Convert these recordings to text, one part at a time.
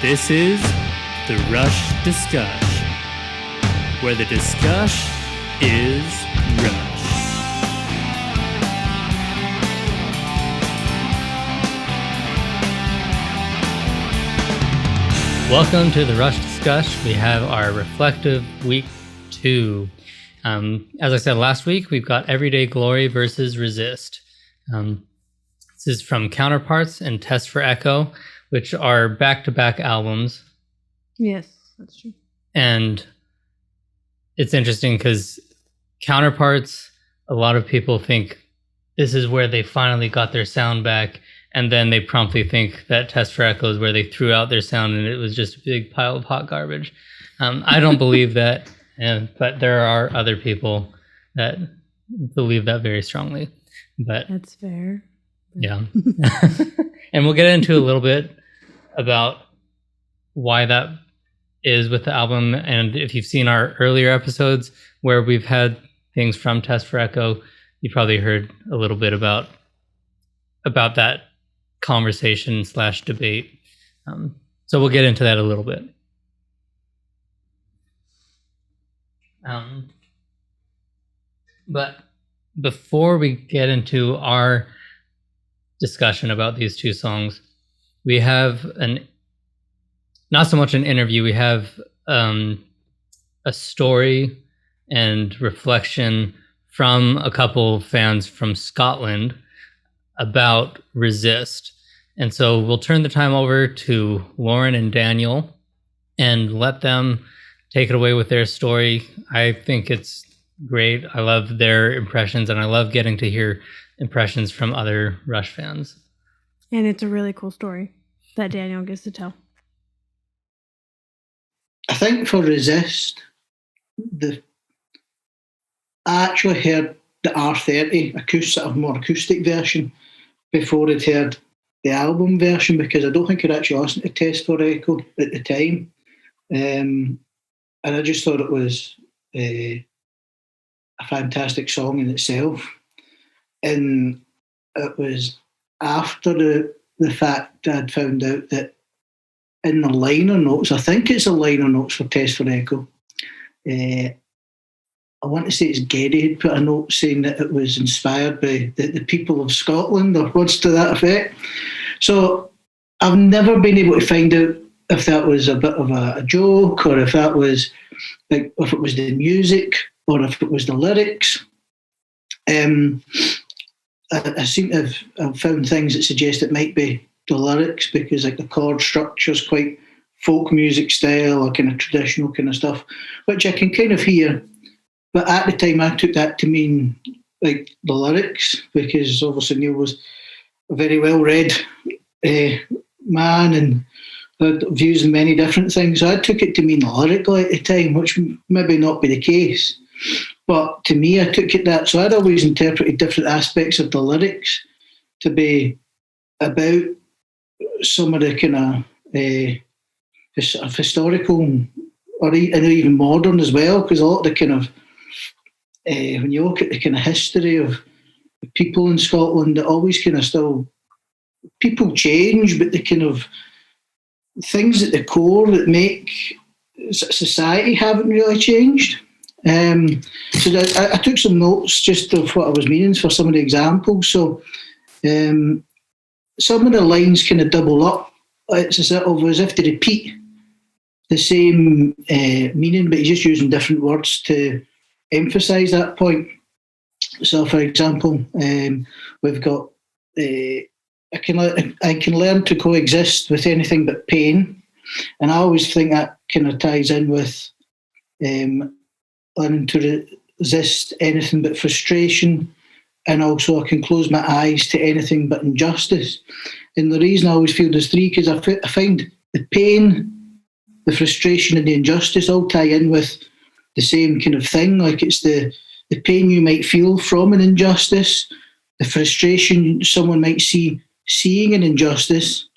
This is the Rush Discuss, where the discuss is Rush. Welcome to the Rush Discuss. We have our reflective week 2. As I said last week, we've got Everyday Glory versus Resist. This is from Counterparts and Test for Echo, which are back-to-back albums. Yes, that's true. And it's interesting because Counterparts, a lot of people think this is where they finally got their sound back, and then they promptly think that Test for Echo is where they threw out their sound and it was just a big pile of hot garbage. I don't believe that, but there are other people that believe that very strongly. But that's fair. Yeah. And we'll get into a little bit about why that is with the album. And if you've seen our earlier episodes where we've had things from Test for Echo, you probably heard a little bit about that conversation / debate. So we'll get into that a little bit. But before we get into our discussion about these two songs, we have not so much an interview, we have a story and reflection from a couple fans from Scotland about Resist. And so we'll turn the time over to Lauren and Daniel and let them take it away with their story. I think it's great. I love their impressions, and I love getting to hear impressions from other Rush fans. And it's a really cool story that Daniel gets to tell. I think for Resist, I actually heard the R30 more acoustic version before I'd heard the album version, because I don't think I'd actually listened to Test for Echo at the time. And I just thought it was a fantastic song in itself. And it was after the fact I'd found out that in the liner notes, I think it's the liner notes for Test for Echo, I want to say it's Geddy had put a note saying that it was inspired by the people of Scotland, or words to that effect. So I've never been able to find out if that was a bit of a joke, or if that was if it was the music, or if it was the lyrics. I seem to have found things that suggest it might be the lyrics, because the chord structure is quite folk music style, or kind of traditional kind of stuff, which I can kind of hear. But at the time, I took that to mean the lyrics, because obviously Neil was a very well-read man and had views on many different things. So I took it to mean lyrically at the time, which maybe not be the case. But to me, I took it that. So I'd always interpreted different aspects of the lyrics to be about some of the kind of historical, or even modern as well, because a lot of the kind of, when you look at the kind of history of people in Scotland, it always kind of still, people change, but the kind of things at the core that make society haven't really changed. So I took some notes just of what I was meaning for some of the examples. So some of the lines kind of double up. It's as if they repeat the same meaning, but he's just using different words to emphasise that point. So, for example, we've got I can learn to coexist with anything but pain, and I always think that kind of ties in with learning to resist anything but frustration, and also I can close my eyes to anything but injustice. And the reason I always feel there's three, because I find the pain, the frustration, and the injustice all tie in with the same kind of thing. It's the pain you might feel from an injustice, the frustration someone might see seeing an injustice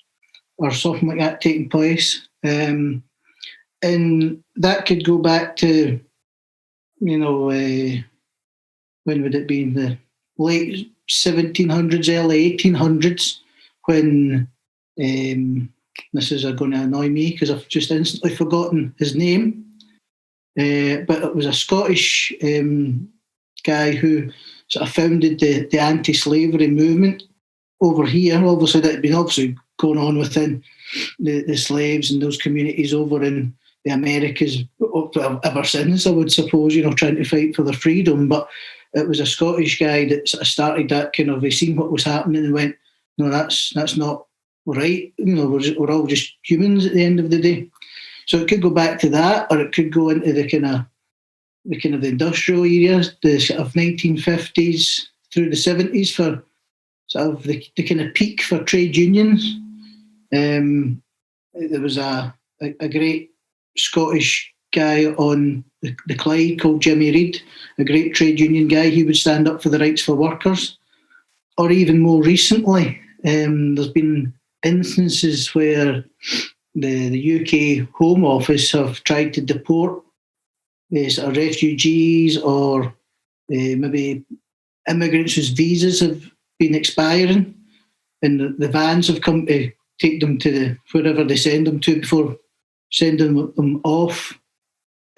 or something like that taking place. And that could go back to, when would it be? In the late 1700s, early 1800s, when this is going to annoy me because I've just instantly forgotten his name. But it was a Scottish guy who sort of founded the anti-slavery movement over here. Obviously, that had been obviously going on within the slaves and those communities over in the Americas ever since, I would suppose, trying to fight for their freedom. But it was a Scottish guy that sort of started that kind of, he seen what was happening and went, no, that's not right. We're all just humans at the end of the day. So it could go back to that, or it could go into the kind of the industrial areas, the sort of 1950s through the 70s for sort of the kind of peak for trade unions. There was a great Scottish guy on the Clyde called Jimmy Reid, a great trade union guy. He would stand up for the rights for workers. Or even more recently, there's been instances where the UK Home Office have tried to deport sort of refugees or maybe immigrants whose visas have been expiring, and the vans have come to take them to wherever they send them to before sending them off.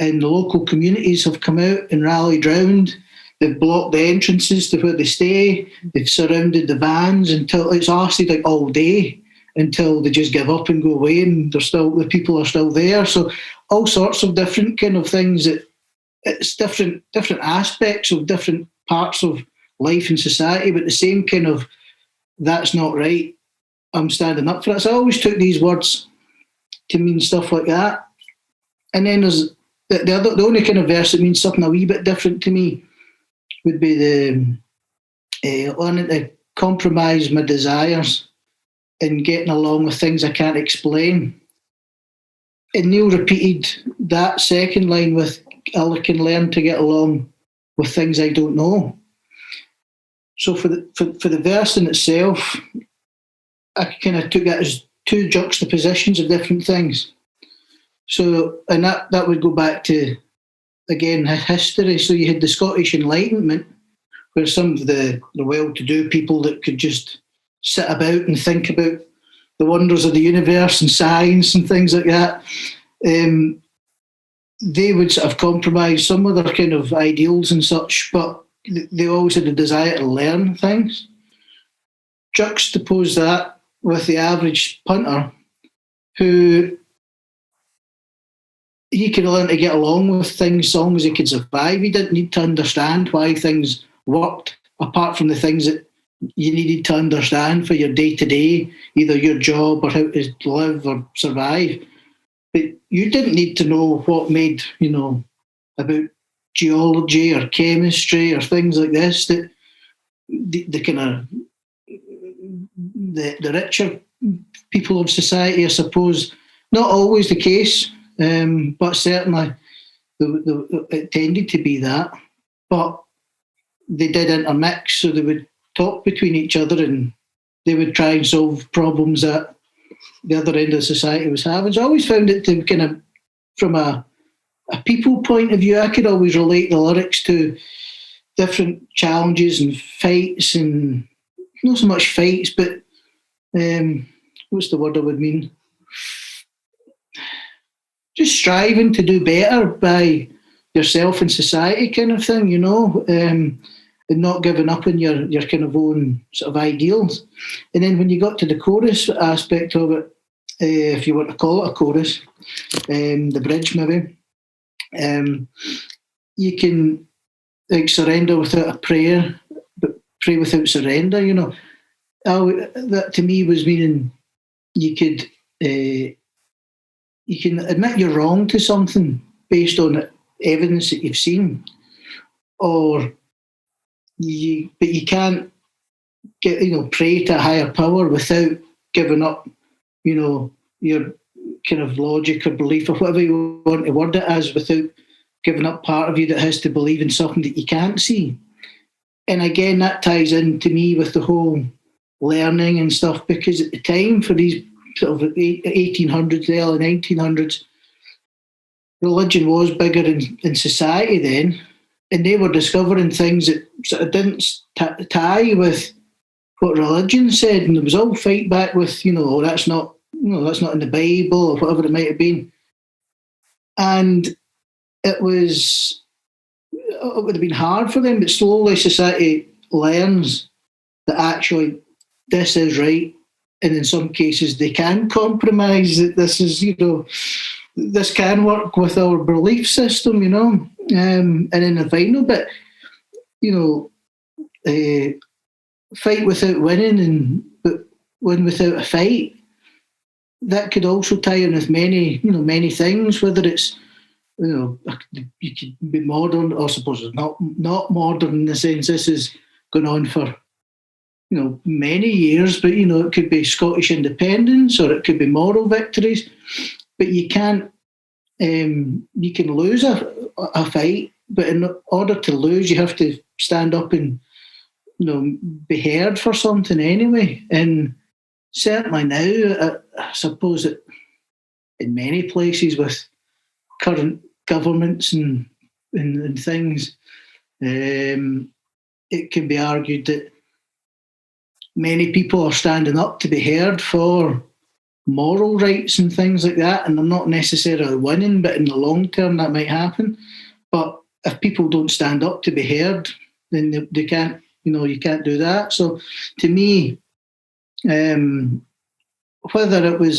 And the local communities have come out and rallied round. They've blocked the entrances to where they stay. They've surrounded the vans until it's lasted like all day, until they just give up and go away, and the people are still there. So all sorts of different kind of things. It's different aspects of different parts of life and society, but the same kind of, that's not right, I'm standing up for it. So I always took these words to mean stuff like that. And then there's the only kind of verse that means something a wee bit different to me would be the learning to compromise my desires and getting along with things I can't explain. And Neil repeated that second line with, I can learn to get along with things I don't know. So for the verse in itself, I kind of took that as two juxtapositions of different things. So, and that would go back to, again, history. So you had the Scottish Enlightenment, where some of the well-to-do people that could just sit about and think about the wonders of the universe and science and things like that, they would sort of compromise some of their kind of ideals and such, but they always had a desire to learn things. Juxtapose that with the average punter who he could learn to get along with things as long as he could survive. He didn't need to understand why things worked, apart from the things that you needed to understand for your day-to-day, either your job or how to live or survive. But you didn't need to know what made, about geology or chemistry or things like this, that the kind of the richer people of society, I suppose, not always the case, but certainly it tended to be that. But they did intermix, so they would talk between each other and they would try and solve problems that the other end of society was having. So I always found it to kind of, from a people point of view, I could always relate the lyrics to different challenges and fights, and not so much fights, but what's the word I would mean? Just striving to do better by yourself and society, kind of thing, and not giving up on your kind of own sort of ideals. And then when you got to the chorus aspect of it, if you want to call it a chorus, the bridge maybe, you can surrender without a prayer, but pray without surrender. That to me was meaning you can admit you're wrong to something based on evidence that you've seen, but you can't pray to a higher power without giving up, your kind of logic or belief or whatever you want to word it as, without giving up part of you that has to believe in something that you can't see. And again, that ties in to me with the whole learning and stuff, because at the time, for these sort of 1800s, the early 1900s, religion was bigger in society then, and they were discovering things that sort of didn't tie with what religion said, and there was all fight back with, that's not that's not in the Bible or whatever it might have been. And it would have been hard for them, but slowly society learns that actually this is right. And in some cases they can compromise that this is, this can work with our belief system, and in the final bit, fight without winning but win without a fight. That could also tie in with many things, whether it's, you could be modern, or suppose it's not modern in the sense this is going on for, many years, but, it could be Scottish independence or it could be moral victories, but you can't, you can lose a fight, but in order to lose, you have to stand up and, be heard for something anyway. And certainly now, I suppose that in many places with current governments and things, it can be argued that many people are standing up to be heard for moral rights and things like that, and they're not necessarily winning, but in the long term that might happen. But if people don't stand up to be heard, then they can't, you can't do that. So to me, whether it was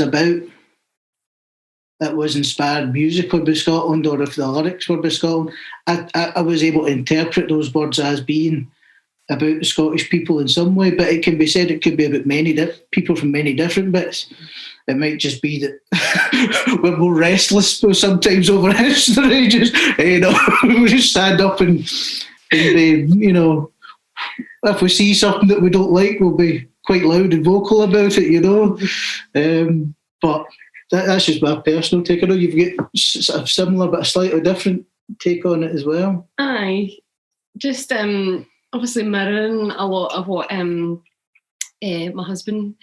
inspired musically by Scotland or if the lyrics were by Scotland, I was able to interpret those words as being about the Scottish people in some way, but it can be said it could be about many people from many different bits. It might just be that we're more restless sometimes over history. Just we just stand up and be, if we see something that we don't like, we'll be quite loud and vocal about it. But that's just my personal take. I know you've got a similar but a slightly different take on it as well. Aye, just obviously mirroring a lot of what my husband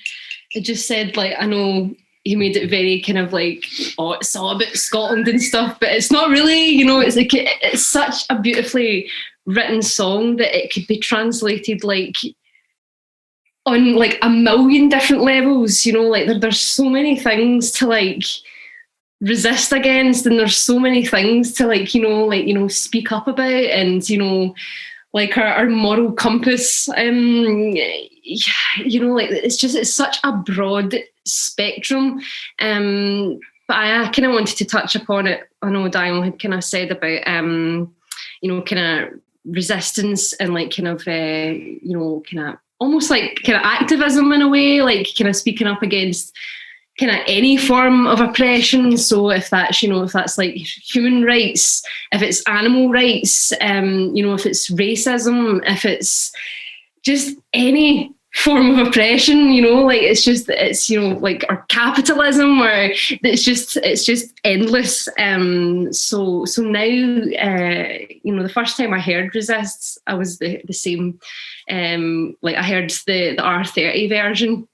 had just said. Like, I know he made it very kind of like, oh, it's all about Scotland and stuff, but it's not really, it's like it's such a beautifully written song that it could be translated like on like a million different levels, like there's so many things to like resist against, and there's so many things to like, speak up about, and like our moral compass, like it's such a broad spectrum. But I kind of wanted to touch upon it. I know Dion had kind of said about kind of resistance and like kind of kind of almost like kind of activism in a way, like kind of speaking up against kind of any form of oppression. So if that's, if that's like human rights, if it's animal rights, if it's racism, if it's just any form of oppression, like it's like, or capitalism, or it's just endless. So now, the first time I heard Resists, I was the same. Like I heard the R30 version,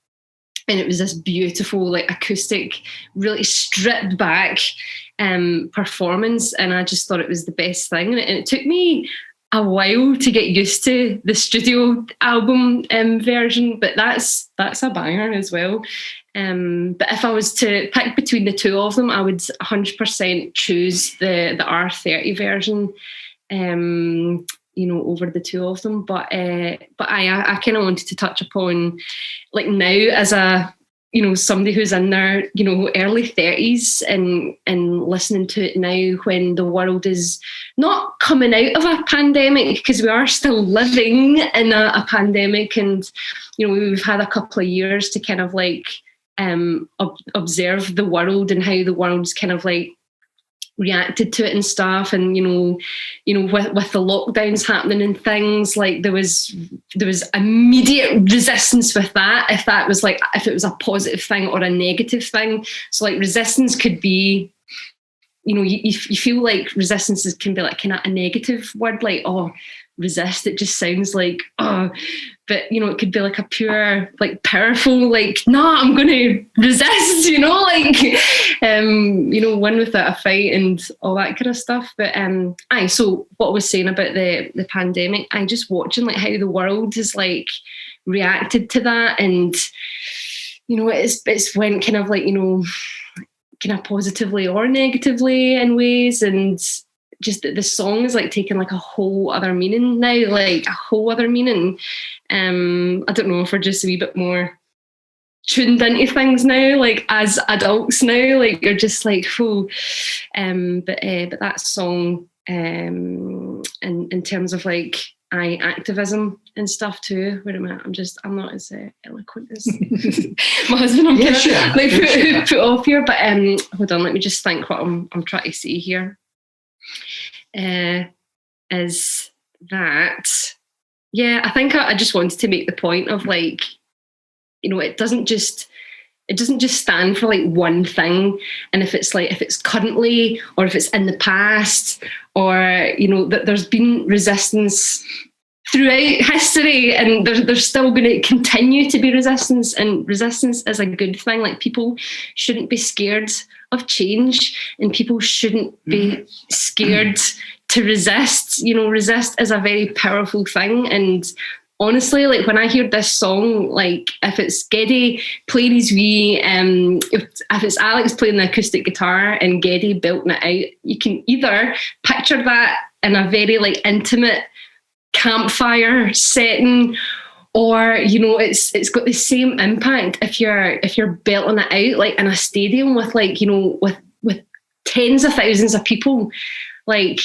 and it was this beautiful, like acoustic, really stripped back performance, and I just thought it was the best thing. And it took me a while to get used to the studio album version, but that's a banger as well. But if I was to pick between the two of them, I would 100% choose the R30 version, over the two of them. But I kind of wanted to touch upon, like, now as a somebody who's in their early 30s and listening to it now when the world is not coming out of a pandemic, because we are still living in a pandemic, and we've had a couple of years to kind of like observe the world and how the world's kind of like reacted to it and stuff, and with the lockdowns happening and things, like there was immediate resistance with that, if it was a positive thing or a negative thing. So like resistance could be, you feel like resistance can be like kind of a negative word, like, oh, resist, it just sounds like, oh, but it could be like a pure, like, powerful, like, nah, I'm gonna resist, win without a fight and all that kind of stuff. But so what I was saying about the pandemic, I just watching like how the world has like reacted to that, and it's went kind of like, kind of positively or negatively in ways, and just the song is like taking like a whole other meaning now, like a whole other meaning. I don't know if we're just a wee bit more tuned into things now, like as adults now, like you're just like, oh, but that song, in terms of like activism and stuff too. Wait a minute, I'm not as eloquent as my husband. I'm Yes, kind of like yeah. put off here, but hold on, let me just think what I'm trying to say here. Is that, yeah, I think I just wanted to make the point of like, it doesn't just stand for like one thing, and if it's currently or if it's in the past, or that there's been resistance throughout history, and there's still going to continue to be resistance, and resistance is a good thing. Like, people shouldn't be scared of change, and people shouldn't be scared to resist. Resist is a very powerful thing. And honestly, like when I hear this song, like if it's Geddy playing his wee, if it's Alex playing the acoustic guitar and Geddy belting it out, you can either picture that in a very like intimate campfire setting, or it's got the same impact if you're belting it out like in a stadium with like with tens of thousands of people. Like,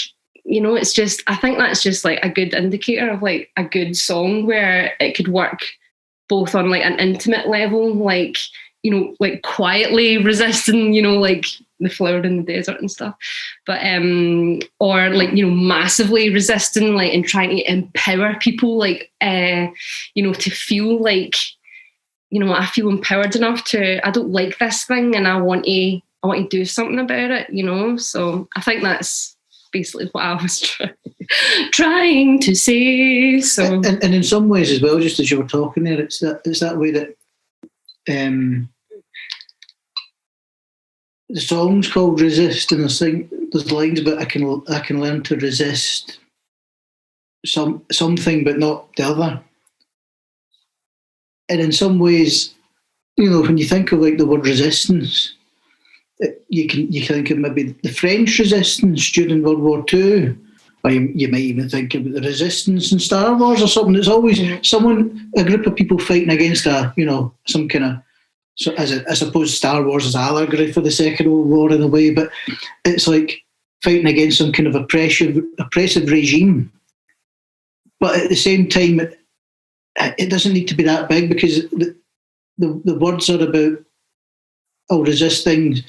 it's just, I think that's just like a good indicator of like a good song, where it could work both on like an intimate level, like, like quietly resisting, like the flower in the desert and stuff, but or like, massively resisting, like, and trying to empower people, like, to feel like, I feel empowered enough I don't like this thing, and I want to do something about it, so I think that's basically what I was trying to say. So, and in some ways as well, just as you were talking there, it's that way that the song's called Resist, and there's lines about I can learn to resist something but not the other. And in some ways, when you think of like the word resistance, you think of maybe the French resistance during World War II, or you might even think about the resistance in Star Wars or something. It's always a group of people fighting against some kind of. So I suppose Star Wars is allegory for the Second World War in a way, but it's like fighting against some kind of oppressive regime. But at the same time, it doesn't need to be that big, because the words are about, resist things,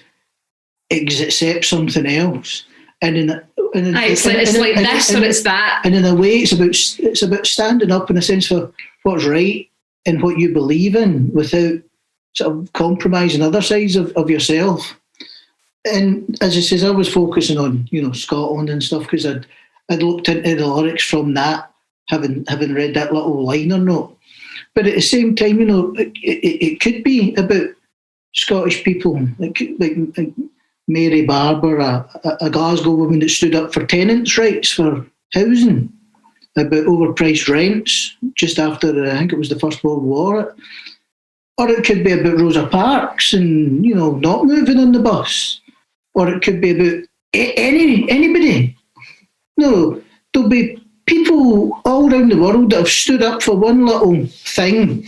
accept something else, it's like this or it's that. And in a way, it's about standing up in a sense for what's right and what you believe in, without sort of compromising other sides of yourself. And as I says, I was focusing on Scotland and stuff, because I'd looked into the lyrics from that, having read that little liner note. But at the same time, it could be about Scottish people, like Mary Barber, a Glasgow woman that stood up for tenants' rights for housing, about overpriced rents just after, I think it was the First World War. Or it could be about Rosa Parks and, not moving on the bus. Or it could be about anybody. No, there'll be people all around the world that have stood up for one little thing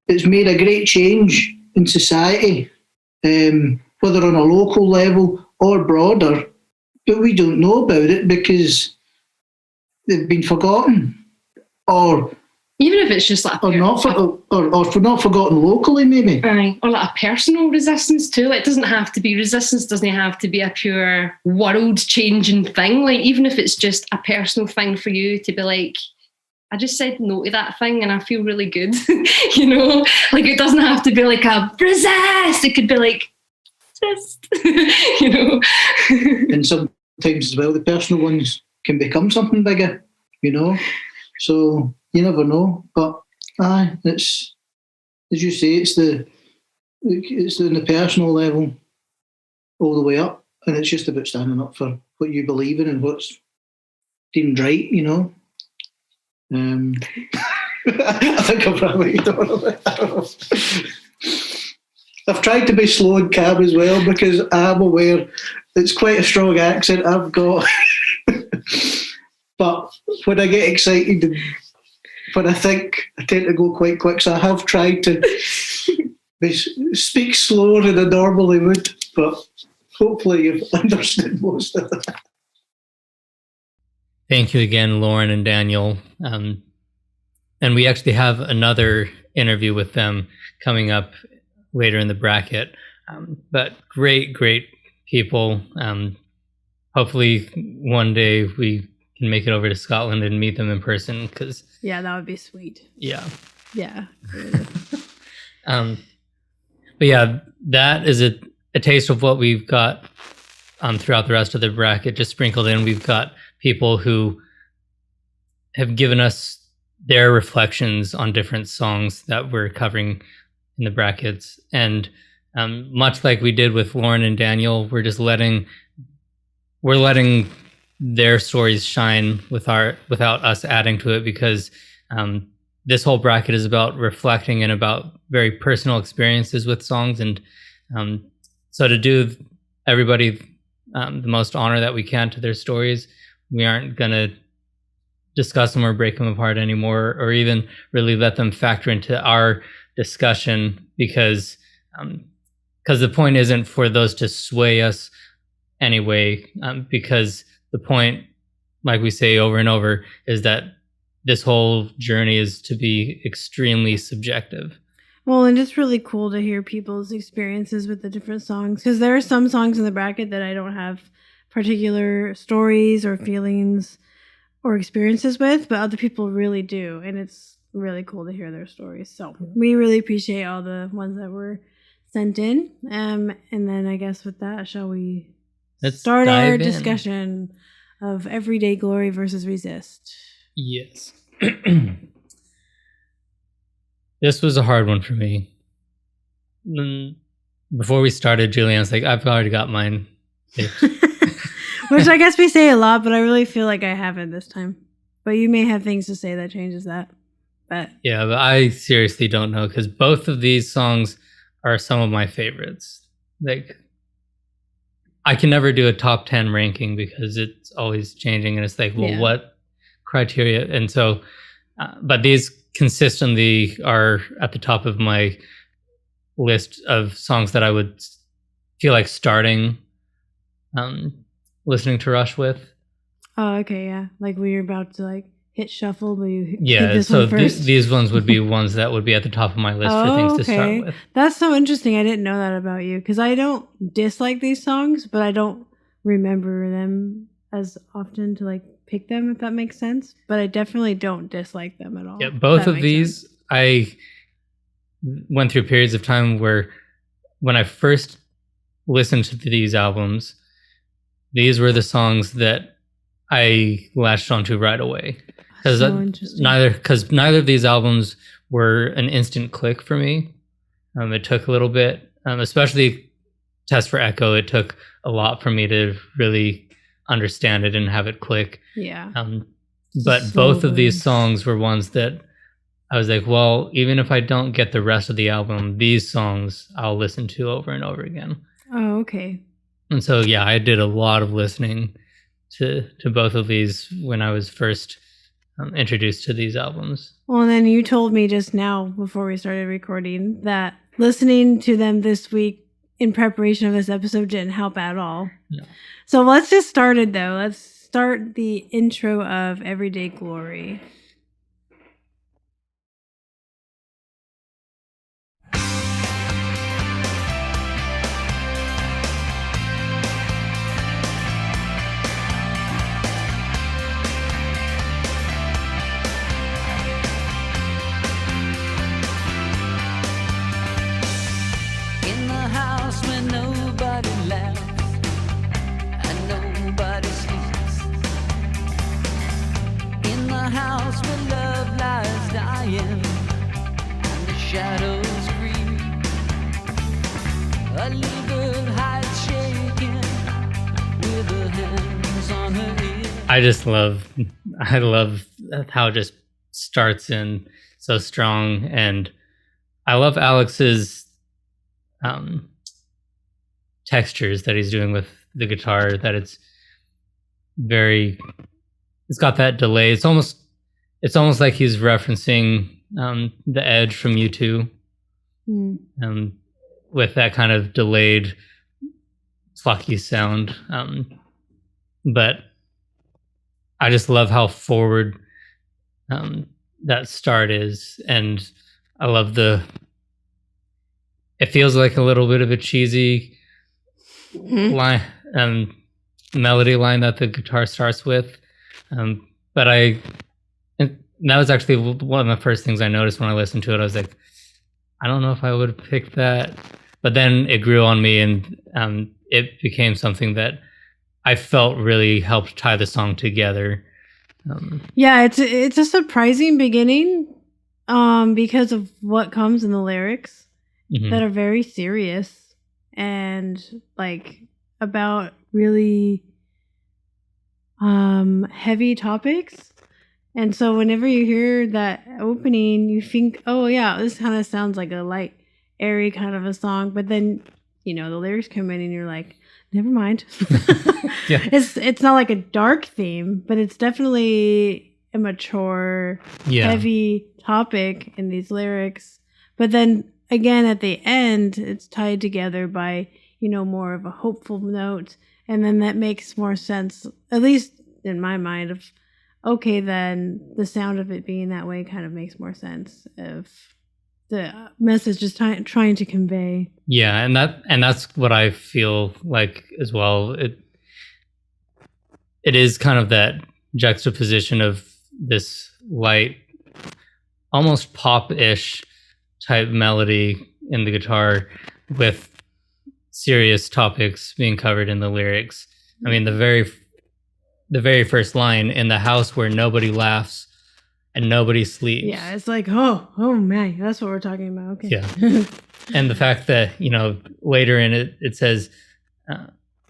that's made a great change in society, whether on a local level or broader, but we don't know about it because they've been forgotten, or even if it's just like or not forgotten locally, maybe. Or like a personal resistance too. It doesn't have to be resistance. Doesn't have to be a pure world-changing thing. Like, even if it's just a personal thing for you to be like, I just said no to that thing and I feel really good. Like, it doesn't have to be like a resist. It could be like resist. And sometimes as well, the personal ones can become something bigger. So you never know, but it's, as you say, it's in the personal level all the way up, and it's just about standing up for what you believe in and what's deemed right. I think I've probably done it. I've tried to be slow in cab as well because I'm aware it's quite a strong accent I've got. But when I get excited and when I think, I tend to go quite quick. So I have tried to speak slower than I normally would, but hopefully you've understood most of that. Thank you again, Lauren and Daniel. And we actually have another interview with them coming up later in the bracket. But great people. Hopefully one day we can make it over to Scotland and meet them in person because Yeah, that would be sweet. yeah. But yeah, that is a taste of what we've got throughout the rest of the bracket. Just sprinkled in, we've got people who have given us their reflections on different songs that we're covering in the brackets. And much like we did with Lauren and Daniel, we're letting their stories shine without us adding to it, because this whole bracket is about reflecting and about very personal experiences with songs. And so to do everybody the most honor that we can to their stories, we aren't going to discuss them or break them apart anymore, or even really let them factor into our discussion, because the point isn't for those to sway us anyway, because the point, like we say over and over, is that this whole journey is to be extremely subjective. Well, and it's really cool to hear people's experiences with the different songs, because there are some songs in the bracket that I don't have particular stories or feelings or experiences with, but other people really do, and it's really cool to hear their stories. So we really appreciate all the ones that were sent in. And then I guess with that, shall we start our discussion of Everyday Glory versus Resist? Yes. This was a hard one for me. Before we started, Julianne's like, I've already got mine. Which I guess we say a lot, but I really feel like I haven't this time. But you may have things to say that changes that. But yeah, but I seriously don't know, because both of these songs are some of my favorites. Like, I can never do a top 10 ranking because it's always changing, and it's like, well, what criteria? And so, but these consistently are at the top of my list of songs that I would feel like starting listening to Rush with. Oh, okay, yeah. Like when you're about to like hit shuffle, but you hit this so one first. These ones would be ones that would be at the top of my list for things to start with. That's so interesting. I didn't know that about you, because I don't dislike these songs, but I don't remember them as often to like pick them, if that makes sense. But I definitely don't dislike them at all. Yeah, both of these, sense. I went through periods of time where when I first listened to these albums, these were the songs that I latched onto right away. Because neither of these albums were an instant click for me. It took a little bit, especially Test for Echo. It took a lot for me to really understand it and have it click. Yeah. But so both of these songs were ones that I was like, well, even if I don't get the rest of the album, these songs I'll listen to over and over again. Oh, okay. And so, yeah, I did a lot of listening to both of these when I was first introduced to these albums. Well, and then you told me just now before we started recording that listening to them this week in preparation of this episode didn't help at all. No. So let's just start it though. Let's start the intro of Everyday Glory. I love how it just starts in so strong, and I love Alex's textures that he's doing with the guitar, that it's got that delay. It's almost like he's referencing the Edge from U2, with that kind of delayed plucky sound. But I just love how forward that start is, and I love it feels like a little bit of a cheesy line, melody line that the guitar starts with. But that was actually one of the first things I noticed when I listened to it. I was like, I don't know if I would have picked that. But then it grew on me, and it became something that I felt really helped tie the song together. Yeah, it's a surprising beginning because of what comes in the lyrics that are very serious and like about really heavy topics. And so whenever you hear that opening, you think, oh yeah, this kind of sounds like a light, airy kind of a song. But then, the lyrics come in and you're like, never mind. Yeah. It's not like a dark theme, but it's definitely a mature, heavy topic in these lyrics. But then again, at the end, it's tied together by, more of a hopeful note. And then that makes more sense, at least in my mind, of, okay, then the sound of it being that way kind of makes more sense of the message is trying to convey. Yeah, and that's what I feel like as well. It is kind of that juxtaposition of this light, almost pop-ish type melody in the guitar with serious topics being covered in the lyrics. I mean, the very first line, in the house where nobody laughs and nobody sleeps. Yeah, it's like, oh man, that's what we're talking about. Okay. Yeah. And the fact that, later in it says,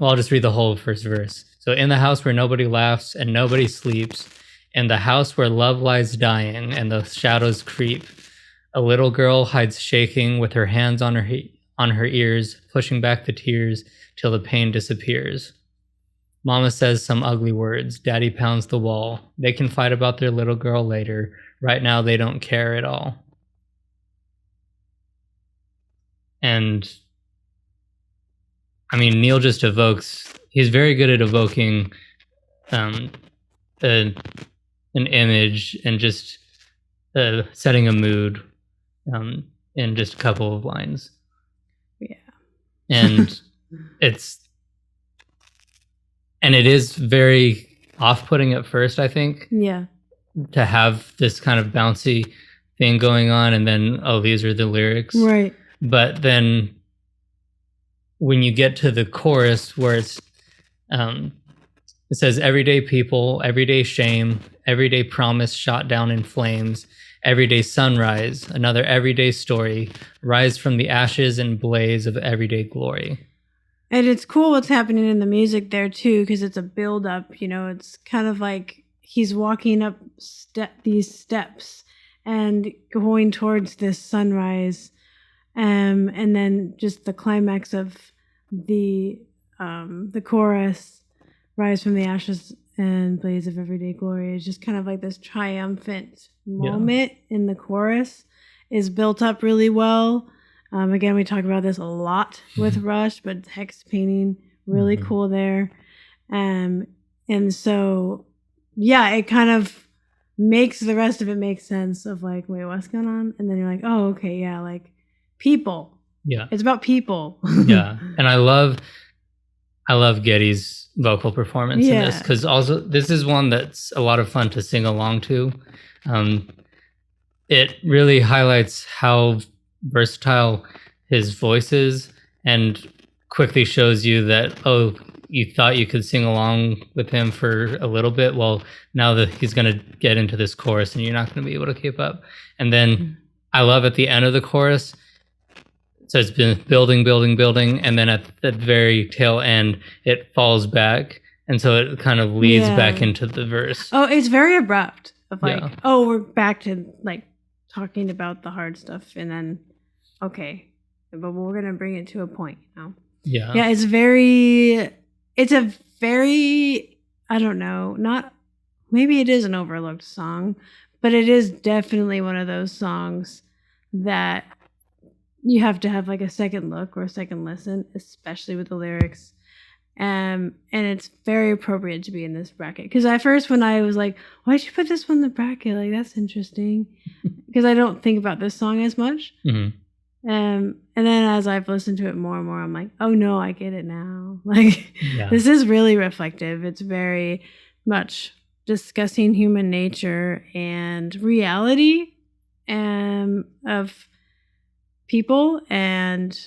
I'll just read the whole first verse. So, in the house where nobody laughs and nobody sleeps, in the house where love lies dying and the shadows creep, a little girl hides shaking with her hands on her ears, pushing back the tears till the pain disappears. Mama says some ugly words. Daddy pounds the wall. They can fight about their little girl later. Right now, they don't care at all. And I mean, Neil just he's very good at evoking an image and just setting a mood in just a couple of lines. Yeah. And it is very off-putting at first, I think. Yeah. To have this kind of bouncy thing going on, and then, oh, these are the lyrics. Right. But then when you get to the chorus where it says, everyday people, everyday shame, everyday promise shot down in flames, everyday sunrise, another everyday story, rise from the ashes and blaze of everyday glory. And it's cool what's happening in the music there too, because it's a build up. It's kind of like he's walking up these steps and going towards this sunrise, and then just the climax of the chorus, rise from the ashes and blaze of everyday glory, is just kind of like this triumphant moment in the chorus is built up really well. Again, we talk about this a lot with Rush, but hex painting, really cool there. And so, yeah, it kind of makes the rest of it make sense of like, wait, what's going on? And then you're like, oh, okay, yeah, like people. Yeah. It's about people. Yeah. And I love Geddy's vocal performance in this, because also this is one that's a lot of fun to sing along to. It really highlights how versatile his voice is, and quickly shows you that, oh, you thought you could sing along with him for a little bit. Well, now that he's going to get into this chorus and you're not going to be able to keep up. And then I love at the end of the chorus, so it's been building, and then at the very tail end, it falls back. And so it kind of leads back into the verse. Oh, it's very abrupt of like, oh, we're back to like talking about the hard stuff. And then, okay, but we're gonna bring it to a point, you know? Yeah. Yeah, it's a very, I don't know, not, maybe it is an overlooked song, but it is definitely one of those songs that you have to have like a second look or a second listen, especially with the lyrics. And it's very appropriate to be in this bracket. Because at first, when I was like, why'd you put this one in the bracket? Like, that's interesting. Because I don't think about this song as much. Mhm. And then as I've listened to it more and more, I'm like, oh no, I get it now. Like, Yeah. this is really reflective. It's very much discussing human nature and reality of people and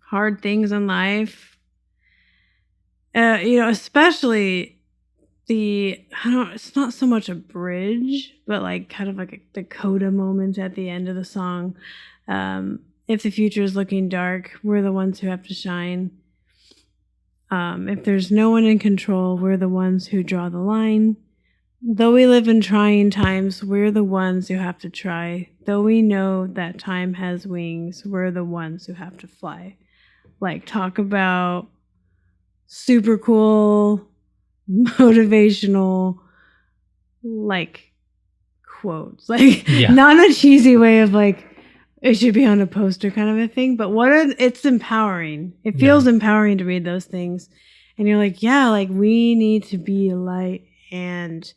hard things in life. Especially it's not so much a bridge, but like kind of like a Dakota moment at the end of the song. If the future is looking dark, we're the ones who have to shine. If there's no one in control, we're the ones who draw the line. Though we live in trying times, we're the ones who have to try. Though we know that time has wings, we're the ones who have to fly. Like, talk about super cool, motivational, like, quotes. Like, Yeah. not a cheesy way of like, it should be on a poster kind of a thing, but it's empowering. It feels empowering to read those things. And you're like, yeah, like, we need to be a light and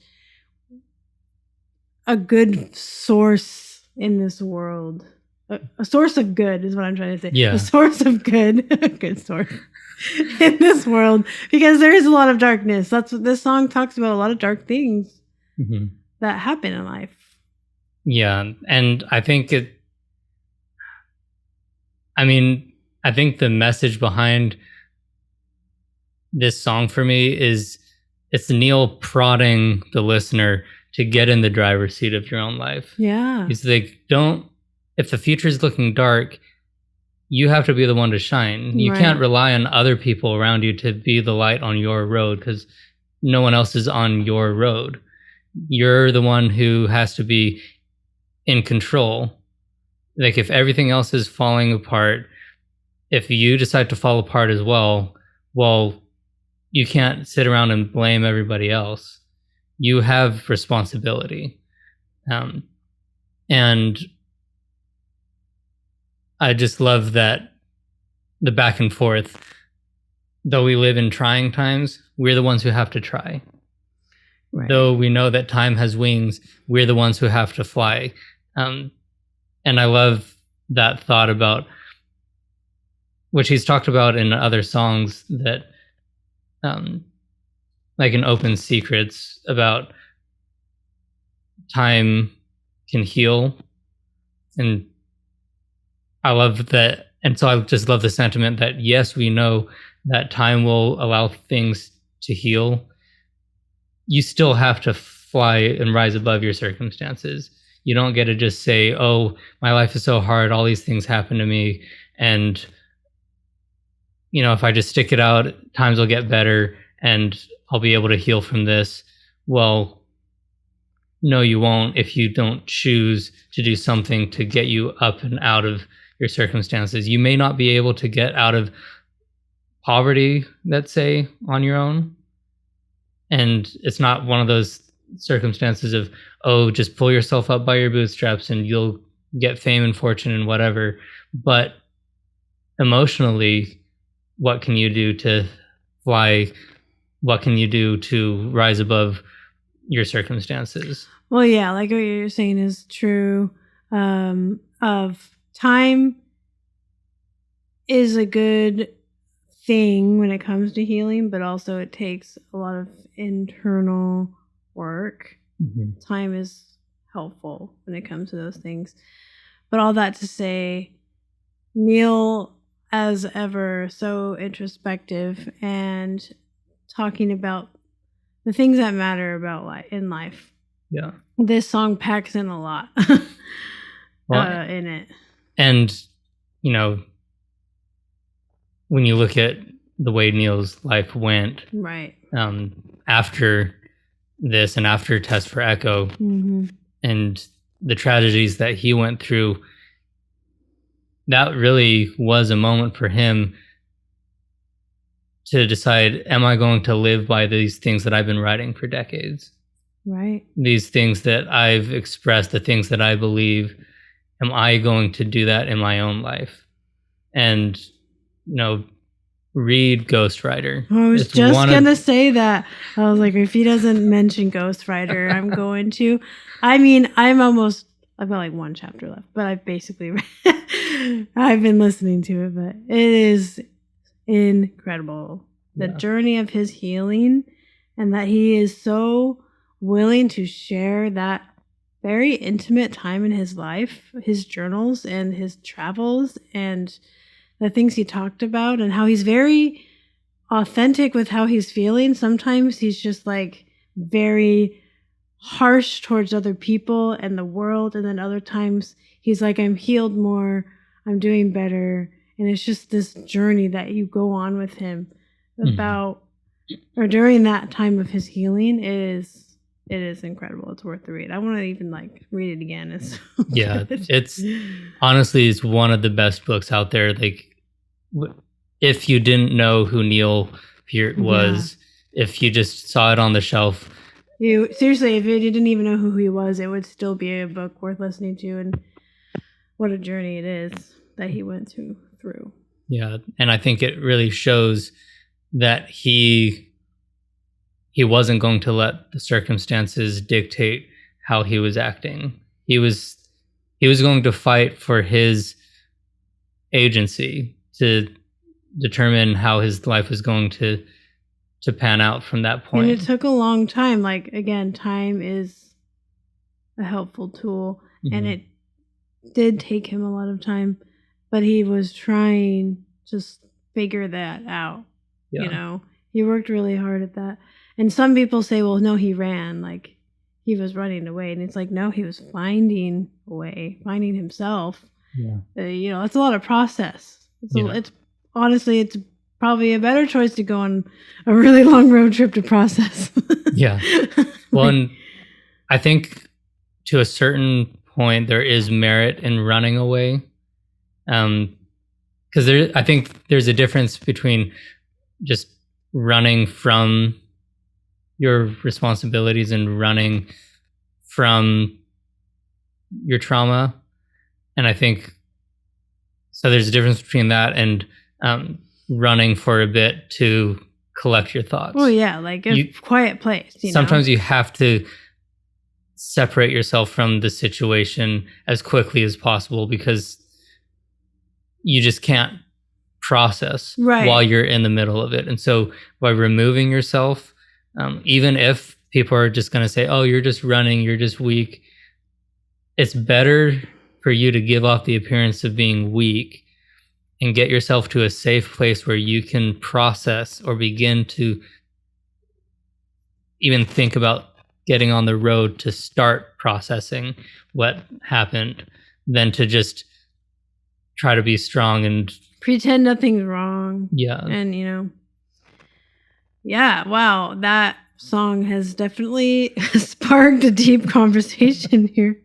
a good source in this world. A source of good is what I'm trying to say. Yeah. A source of good. A good source in this world. Because there is a lot of darkness. That's what this song talks about, a lot of dark things Mhm. that happen in life. Yeah. And I think I think the message behind this song for me is it's Neil prodding the listener to get in the driver's seat of your own life. Yeah. He's like, if the future is looking dark, you have to be the one to shine. You Right. can't rely on other people around you to be the light on your road because no one else is on your road. You're the one who has to be in control. Like, if everything else is falling apart, if you decide to fall apart as well, you can't sit around and blame everybody else. You have responsibility. And I just love that the back and forth. Though we live in trying times, we're the ones who have to try. Right. Though we know that time has wings, we're the ones who have to fly. And I love that thought about, which he's talked about in other songs, that like in Open Secrets, about time can heal. And I love that. And so I just love the sentiment that, yes, we know that time will allow things to heal. You still have to fly and rise above your circumstances. You don't get to just say, oh, my life is so hard, all these things happen to me, and if I just stick it out, times will get better and I'll be able to heal from this. Well, no, you won't if you don't choose to do something to get you up and out of your circumstances. You may not be able to get out of poverty, let's say, on your own. And it's not one of those circumstances of, oh, just pull yourself up by your bootstraps and you'll get fame and fortune and whatever. But emotionally, what can you do to fly? What can you do to rise above your circumstances? Well, yeah, like what you're saying is true. Of time is a good thing when it comes to healing, but also it takes a lot of internal work. Mm-hmm. Time is helpful when it comes to those things. But all that to say, Neil, as ever, so introspective and talking about the things that matter about in life. Yeah. This song packs in a lot in it. And, when you look at the way Neil's life went, Right. After this and after Test for Echo, Mm-hmm. and the tragedies that he went through, that really was a moment for him to decide, am I going to live by these things that I've been writing for decades? Right. These things that I've expressed, the things that I believe, am I going to do that in my own life? And, read Ghostwriter. I was It's just one of- going to say that. I was like, if he doesn't mention Ghostwriter, I'm going to. I mean, I've got like one chapter left, but I've basically I've been listening to it, but it is incredible. The Yeah. journey of his healing, and that he is so willing to share that very intimate time in his life, his journals and his travels and the things he talked about, and how he's very authentic with how he's feeling. Sometimes he's just like very harsh towards other people and the world, and then other times he's like, I'm healed more, I'm doing better. And it's just this journey that you go on with him about or during that time of his healing. It is incredible. It's worth the read. I want to even like read it again. It's so Yeah, good. it's honestly, it's one of the best books out there. Like, if you didn't know who Neil Peart was, if you just saw it on the shelf, You seriously, if you didn't even know who he was, it would still be a book worth listening to. And what a journey it is that he went through. yeah, and I think it really shows that he wasn't going to let the circumstances dictate how he was acting. He was going to fight for his agency to determine how his life was going to pan out from that point. And it took a long time. Like, again, time is a helpful tool. And Mhm. it did take him a lot of time, but he was trying to figure that out. Yeah. He worked really hard at that. And some people say, well, no, he ran, like he was running away. And it's like, no, he was finding a way, finding himself. Yeah. It's a lot of process. It's honestly, it's probably a better choice to go on a really long road trip to process. Yeah. Well, and I think to a certain point there is merit in running away, because I think there's a difference between just running from your responsibilities and running from your trauma. And I think so there's a difference between that and running for a bit to collect your thoughts. Oh yeah, like a quiet place. Sometimes you have to separate yourself from the situation as quickly as possible because you just can't process while you're in the middle of it. And so by removing yourself, even if people are just going to say, oh, you're just running, you're just weak, it's better for you to give off the appearance of being weak and get yourself to a safe place where you can process or begin to even think about getting on the road to start processing what happened than to just try to be strong and pretend nothing's wrong. Yeah. And yeah, wow, that song has definitely sparked a deep conversation here.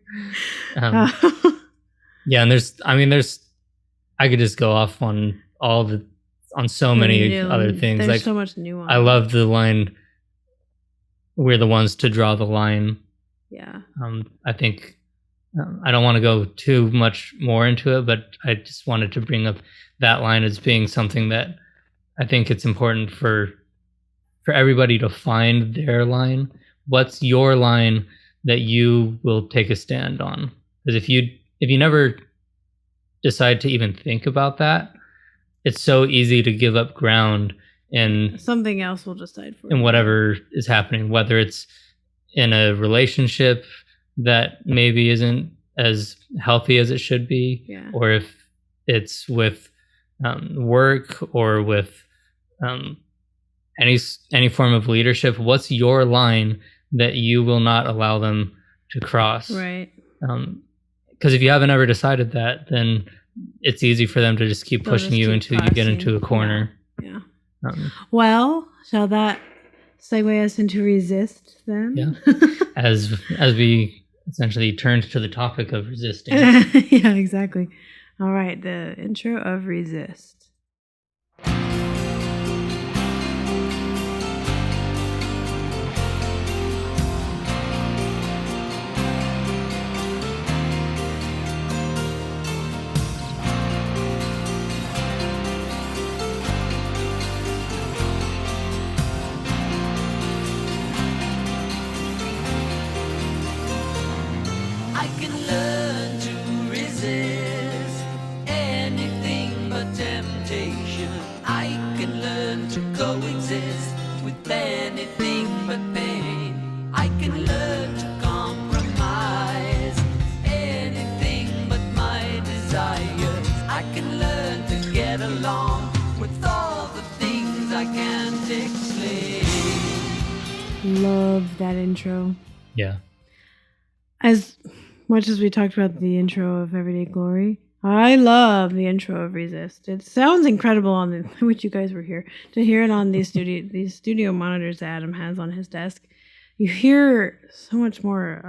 Yeah, and there's I could just go off on on so many other things. There's like so much nuance. I love the line, "We're the ones to draw the line." Yeah. I think I don't want to go too much more into it, but I just wanted to bring up that line as being something that I think it's important for everybody to find their line. What's your line that you will take a stand on? Because if you never decide to even think about that, it's so easy to give up ground in something else will decide for you. In whatever is happening, whether it's in a relationship that maybe isn't as healthy as it should be, or if it's with work or with any form of leadership. What's your line that you will not allow them to cross? Right. Because if you haven't ever decided that, then it's easy for them to just keep pushing you until you get into a corner. Yeah. Well, shall that segue us into resist then? Yeah. As we essentially turned to the topic of resisting. Yeah, exactly. All right, the intro of Resist. I can learn to resist anything but temptation. I can learn to coexist with anything but pain. I can learn to compromise anything but my desires. I can learn to get along with all the things I can't explain. Love that intro. Yeah. As much as we talked about the intro of Everyday Glory, I love the intro of Resist. It sounds incredible on the which you guys were here to hear it on these studio monitors that Adam has on his desk. You hear so much more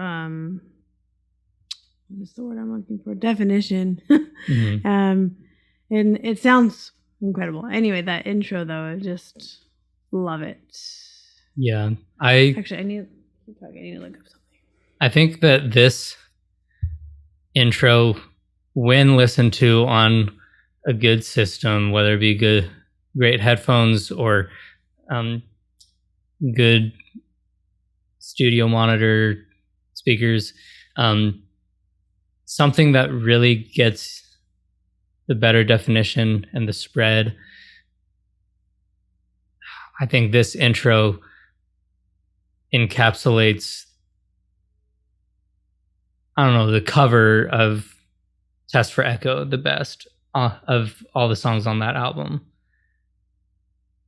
what's the word I'm looking for? Definition. Mhm. And it sounds incredible. Anyway, that intro though, I just love it. Yeah. I Actually, I need to look up something. I think that this intro, when listened to on a good system, whether it be great headphones or good studio monitor speakers, something that really gets the better definition and the spread. I think this intro encapsulates, I don't know, the cover of Test for Echo the best of all the songs on that album.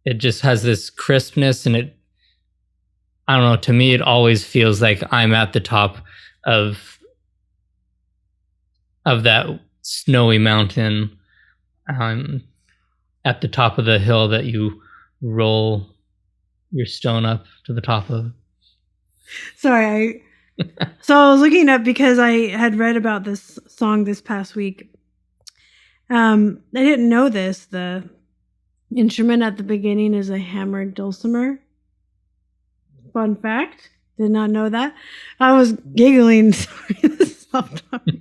It just has this crispness, and I don't know, to me it always feels like I'm at the top of that snowy mountain, at the top of the hill that you roll your stone up to the top of. Sorry, so I was looking up because I had read about this song this past week. I didn't know this. The instrument at the beginning is a hammered dulcimer. Fun fact. Did not know that. I was giggling. Sorry, this is off topic.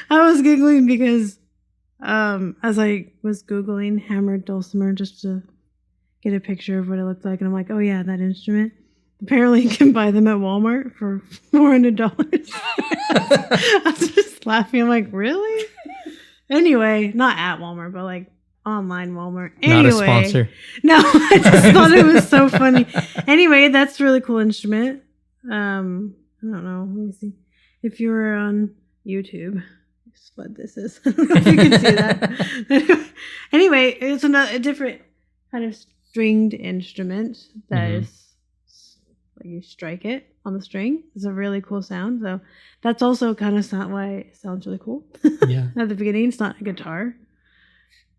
I was giggling because as I was Googling hammered dulcimer just to get a picture of what it looked like, and I'm like, oh yeah, that instrument. Apparently, you can buy them at Walmart for $400. I was just laughing. I'm like, really? Anyway, not at Walmart, but like online Walmart. Anyway, Not a sponsor. No, I just thought it was so funny. Anyway, that's a really cool instrument. I don't know. Let me see. If you were on YouTube, that's what this is. I don't know if you can see that. Anyway, it's a different kind of stringed instrument that is. Like you strike it on the string. It's a really cool sound. So that's also kind of why it sounds really cool. Yeah. At the beginning, it's not a guitar.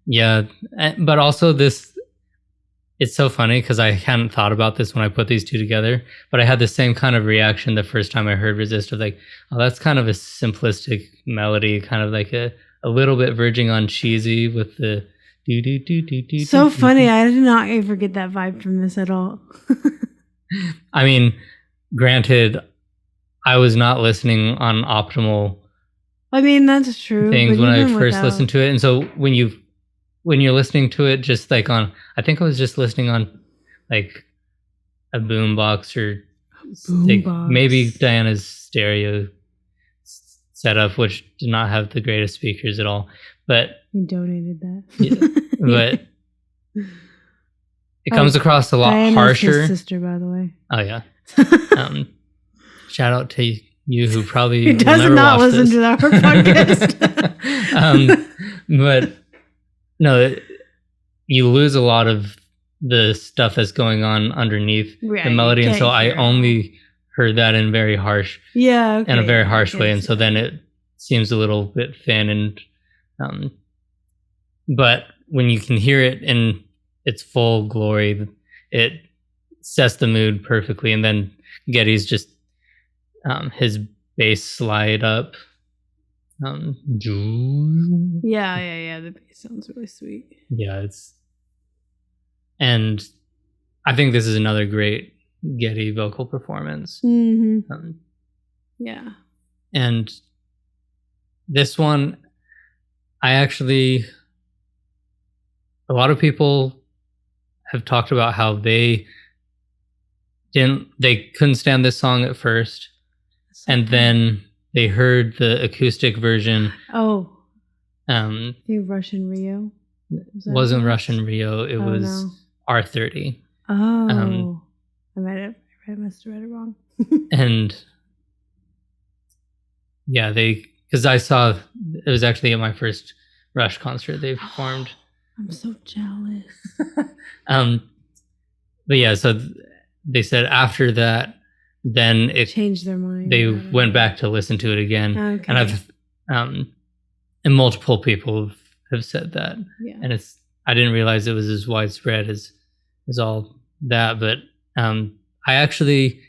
Yeah, but also it's so funny because I hadn't thought about this when I put these two together, but I had the same kind of reaction the first time I heard Resist of like, oh, that's kind of a simplistic melody, kind of like a little bit verging on cheesy with the do do do do do. So funny. I did not ever get that vibe from this at all. I mean, granted, I was not listening on optimal I mean, that's true. things but when I even first without- listened to it, and so when you're listening to it, just like on, I think I was just listening on like a boombox or like Boombox. maybe Diana's stereo setup, which did not have the greatest speakers at all, but You donated that. Yeah, but it comes across a lot Diana's harsher. his sister, by the way. Oh yeah. Shout out to you who probably He will does never not watch listen this. to our podcast. But no, you lose a lot of the stuff that's going on underneath Right, the you melody, and can't so I hear. only heard that in very harsh Yeah, okay. in a very harsh I way, can and see so that. then it seems a little bit thin. And but when you can hear it in its full glory, it sets the mood perfectly. And then Geddy's just his bass slide up, Yeah. The bass sounds really sweet. Yeah, and I think this is another great Getty vocal performance. Mm-hmm. Yeah. And this one, a lot of people have talked about how they couldn't stand this song at first, and then they heard the acoustic version. Oh, the Russian Rio. Wasn't Russian Rio, it was no. R30. Oh, I must have read it wrong. And yeah, because I saw, it was actually at my first Rush concert they performed. I'm so jealous. But yeah, so they said after that, then it Changed their mind. they went back to listen to it again. Okay. And I've and multiple people have said that. Yeah. And I didn't realize it was as widespread as all that, but I actually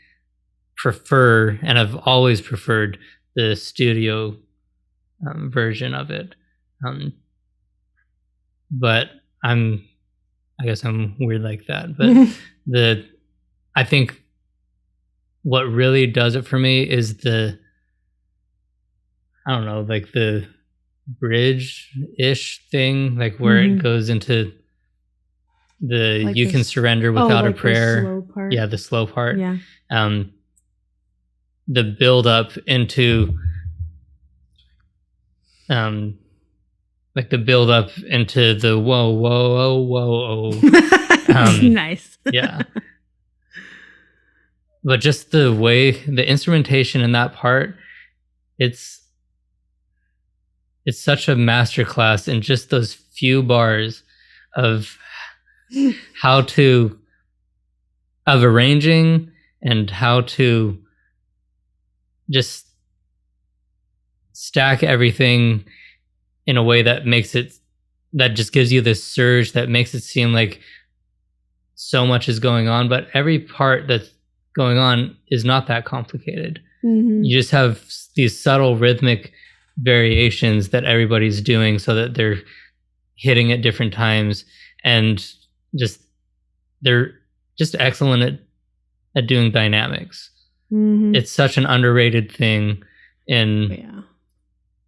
prefer, and I've always preferred, the studio version of it. But I guess I'm weird like that. But I think what really does it for me is the bridge-ish thing, like where it goes into the Like "You Can Surrender Without a like the Prayer." slow part. Yeah, the slow part. Yeah. The build up into like the build up into the whoa whoa whoa whoa. Nice. Yeah. But just the way the instrumentation in that part, it's such a masterclass in just those few bars of arranging and how to just stack everything in a way that just gives you this surge that makes it seem like so much is going on, but every part that's going on is not that complicated. Mm-hmm. You just have these subtle rhythmic variations that everybody's doing so that they're hitting at different times, and they're just excellent at doing dynamics. Mm-hmm. It's such an underrated thing in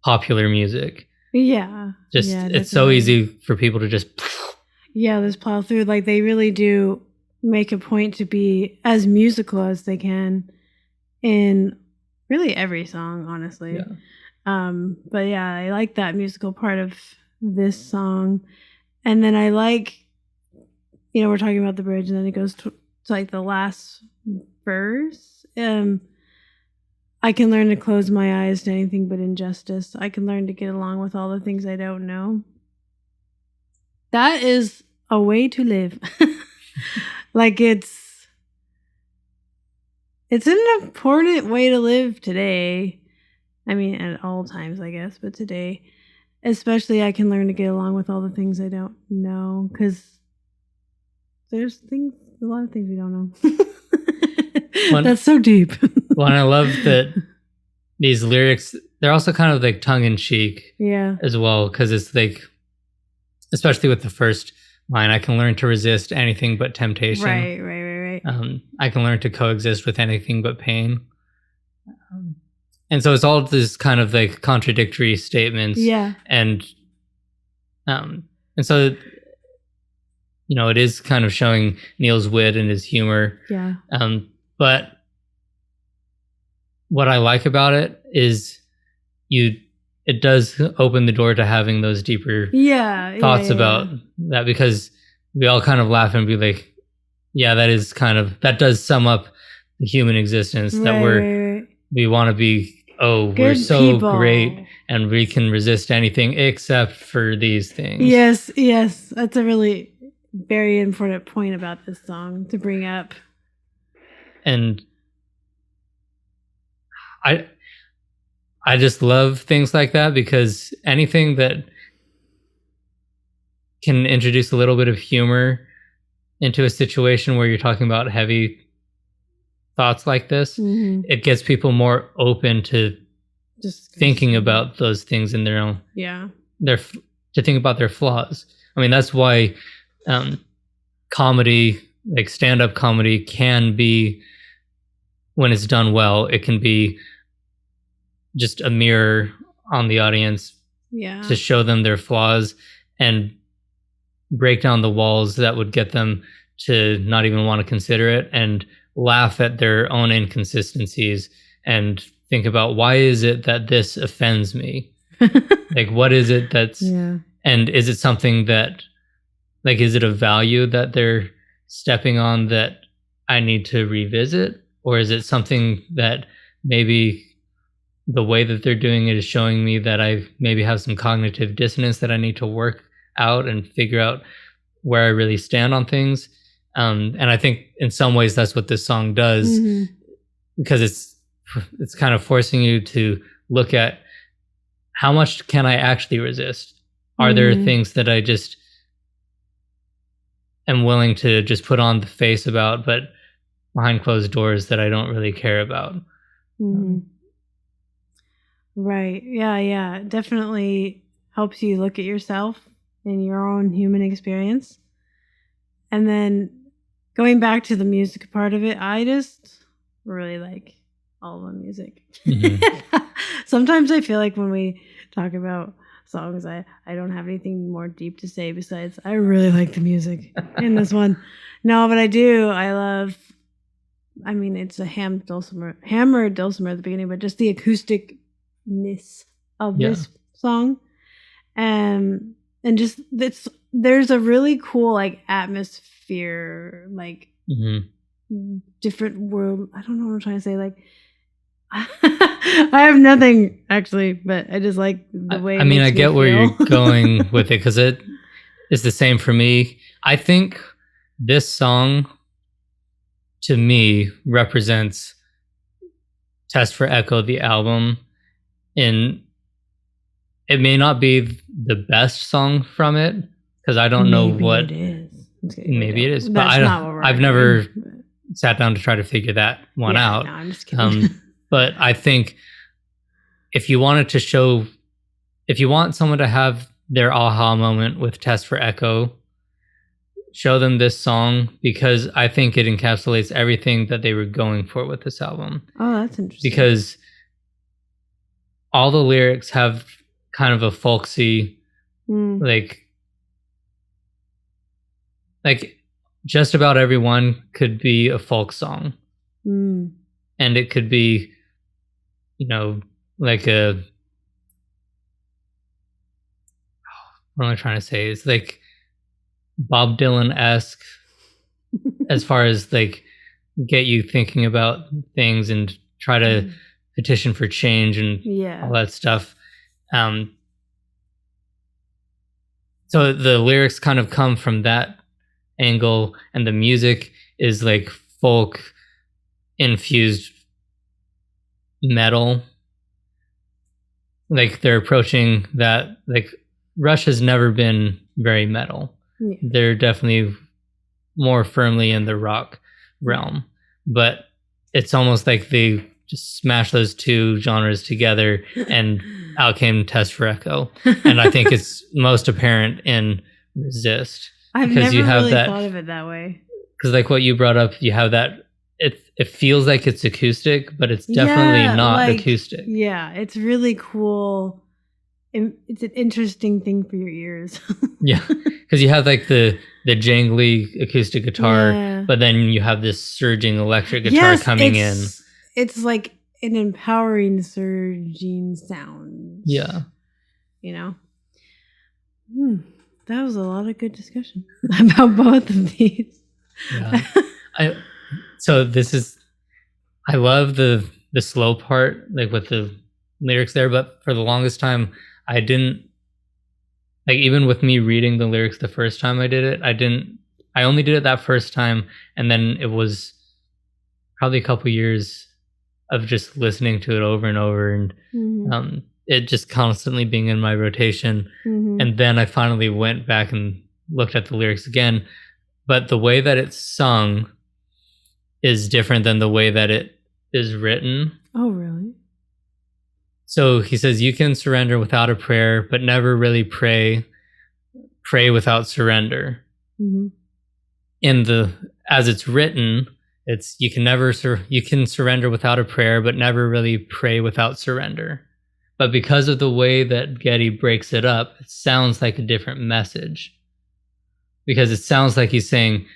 popular music. Yeah. It's definitely. so easy for people to just just plow through. Like, they really do make a point to be as musical as they can in really every song, honestly. Yeah. But yeah, I like that musical part of this song. And then I like, we're talking about the bridge, and then it goes to like the last verse. I can learn to close my eyes to anything but injustice. I can learn to get along with all the things I don't know. That is a way to live. Like, it's an important way to live today. I mean, at all times, I guess, but today, especially, I can learn to get along with all the things I don't know, because there's a lot of things we don't know. That's so deep. Well, and I love that these lyrics, they're also kind of like tongue-in-cheek as well, because it's like, especially with the first line, I can learn to resist anything but temptation. Right. I can learn to coexist with anything but pain. And so it's all these kind of like contradictory statements. Yeah. And so, it is kind of showing Neil's wit and his humor. Yeah. But what I like about it is it does open the door to having those deeper thoughts about that, because we all kind of laugh and be like, yeah, that does sum up the human existence, that we want to be, we're so people. Great and we can resist anything except for these things. Yes. That's a really very important point about this song to bring up. And I just love things like that, because anything that can introduce a little bit of humor into a situation where you're talking about heavy thoughts like this, it gets people more open to Just thinking about those things in their own, Yeah. to think about their flaws. I mean, that's why comedy, like stand-up comedy, can be, when it's done well, it can be just a mirror on the audience Yeah. to show them their flaws and break down the walls that would get them to not even want to consider it, and laugh at their own inconsistencies and think about, why is it that this offends me? Like, what is it that's, Yeah. and is it something that, like, is it a value that they're stepping on that I need to revisit? Or is it something that maybe the way that they're doing it is showing me that I maybe have some cognitive dissonance that I need to work out and figure out where I really stand on things? And I think in some ways that's what this song does, Mhm. because it's kind of forcing you to look at, how much can I actually resist? Are there Mhm. things that I just am willing to just put on the face about, but behind closed doors that I don't really care about? Mhm. Right. Yeah. Yeah. It definitely helps you look at yourself and your own human experience. And then going back to the music part of it, I just really like all the music. Mhm. Sometimes I feel like when we talk about songs, I don't have anything more deep to say besides I really like the music in this one. No, but I do. I love, I mean, it's a hammered dulcimer at the beginning, but just the acousticness of Yeah. this song. And just there's a really cool like atmosphere, like Mhm. different world. I don't know what I'm trying to say. Like, I have nothing actually, but I just like the way. I mean, I makes me get where you're feel. going with it, because it is the same for me. I think this song, to me, represents Test for Echo, the album. In it may not be the best song from it, because I don't know Maybe what. it is. Okay, Maybe it is, but That's I not what don't. we're I've arguing, never sat down to try to figure that one yeah, out. No, I'm just kidding. But I think if you want someone to have their aha moment with Test for Echo, show them this song, because I think it encapsulates everything that they were going for with this album. Oh, that's interesting. Because all the lyrics have kind of a folksy, Mm, like just about everyone could be a folk song. mm, And it could be, like a, what am I trying to say? It's like Bob Dylan-esque as far as like get you thinking about things and try to petition for change and yeah. all that stuff. So the lyrics kind of come from that angle, and the music is like folk infused metal. Like they're approaching that, like Rush has never been very metal. Yeah. They're definitely more firmly in the rock realm, but it's almost like they just smashed those two genres together and out came Test for Echo. And I think it's most apparent in Resist, I've because never you have really that- thought of it that way. because like what you brought up, you have that, it feels like it's acoustic, but it's definitely Yeah, not like- acoustic. Yeah, it's really cool. It's an interesting thing for your ears. Yeah, because you have like the jangly acoustic guitar, Yeah. but then you have this surging electric guitar coming in. It's like an empowering, surging sound. Yeah. You know? That was a lot of good discussion about both of these. Yeah. I love the slow part, like with the lyrics there, but for the longest time, I didn't, like, even with me reading the lyrics the first time I did it, I only did it that first time, and then it was probably a couple years of just listening to it over and over, and Mhm. it just constantly being in my rotation. Mhm. And then I finally went back and looked at the lyrics again. But the way that it's sung is different than the way that it is written. Oh, really? So he says you can surrender without a prayer, but never really pray without surrender. Mhm. As it's written, it's you can surrender without a prayer, but never really pray without surrender. But because of the way that Getty breaks it up, it sounds like a different message. Because it sounds like he's saying,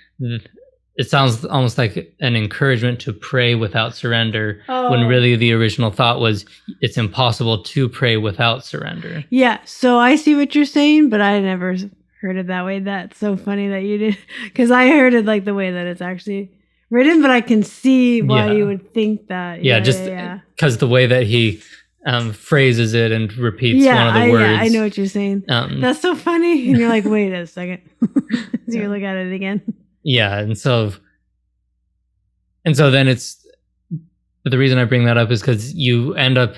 it sounds almost like an encouragement to pray without surrender, when Oh. really the original thought was it's impossible to pray without surrender. Yeah, so I see what you're saying, but I never heard it that way. That's so funny that you did, because I heard it like the way that it's actually written, but I can see why Yeah. you would think that. Yeah, just because the way that he phrases it and repeats one of the words. Yeah, I know what you're saying. That's so funny. And you're like, wait a second. So you look at it again. Yeah, and so then but the reason I bring that up is because you end up,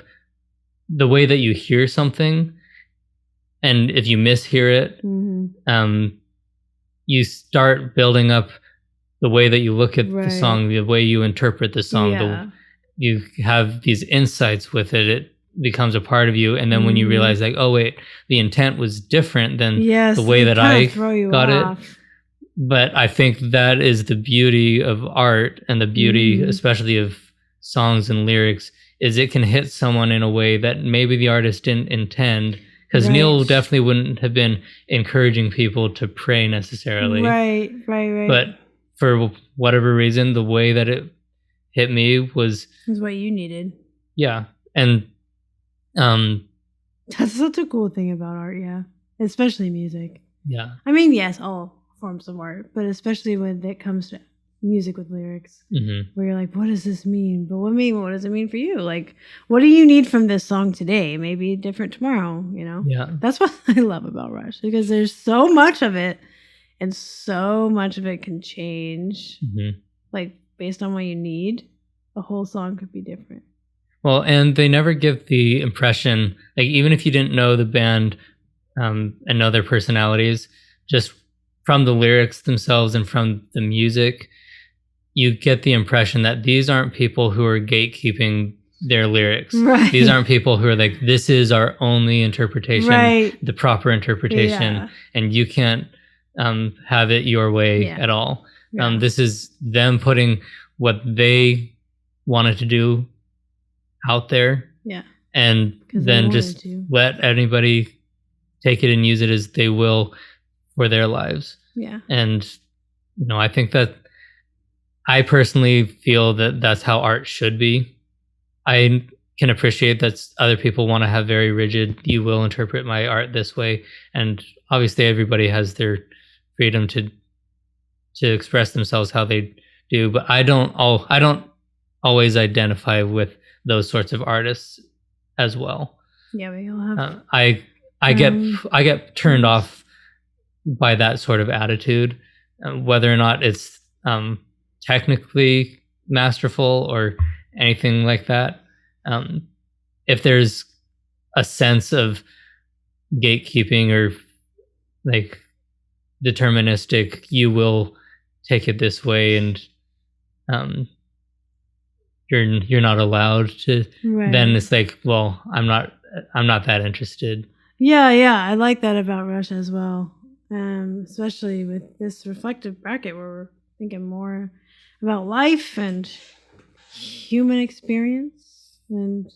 the way that you hear something, and if you mishear it, Mhm. You start building up the way that you look at the Right. song, the way you interpret the song. Yeah. You have these insights with it. It becomes a part of you, and then when you Mhm. realize, like, oh wait, the intent was different than Yes, the way it that kinda I throw you got off. it. But I think that is the beauty of art, and the beauty, Mhm. especially of songs and lyrics, is it can hit someone in a way that maybe the artist didn't intend. Because Neil Right. definitely wouldn't have been encouraging people to pray necessarily. Right. But for whatever reason, the way that it hit me was, is what you needed. yeah. And That's such a cool thing about art, yeah. Especially music. yeah. I mean, yes, all forms of art, but especially when it comes to music with lyrics, Hmm. where you're like, what does this mean? But what does it mean for you? Like, what do you need from this song today? Maybe different tomorrow, you know? Yeah. That's what I love about Rush, because there's so much of it, and so much of it can change. Hmm. Like, based on what you need, the whole song could be different. Well, and they never give the impression, like, even if you didn't know the band and know their personalities, just from the lyrics themselves and from the music, you get the impression that these aren't people who are gatekeeping their lyrics. Right. These aren't people who are like, this is our only interpretation, Right. the proper interpretation, Yeah. and you can't have it your way Yeah. at all. Yeah. This is them putting what they wanted to do out there, Yeah. and 'Cause they then wanted just to. let anybody take it and use it as they will for their lives. Yeah. And I think that I personally feel that that's how art should be. I can appreciate that other people want to have very rigid, you will interpret my art this way, and obviously everybody has their freedom to express themselves how they do, but I don't always identify with those sorts of artists as well. Yeah, we all have. I get turned off by that sort of attitude, whether or not it's technically masterful or anything like that. If there's a sense of gatekeeping or like deterministic, you will take it this way, and you're not allowed to. Right. Then it's like, well, I'm not that interested. Yeah, I like that about Rush as well. Especially with this reflective bracket where we're thinking more about life and human experience. And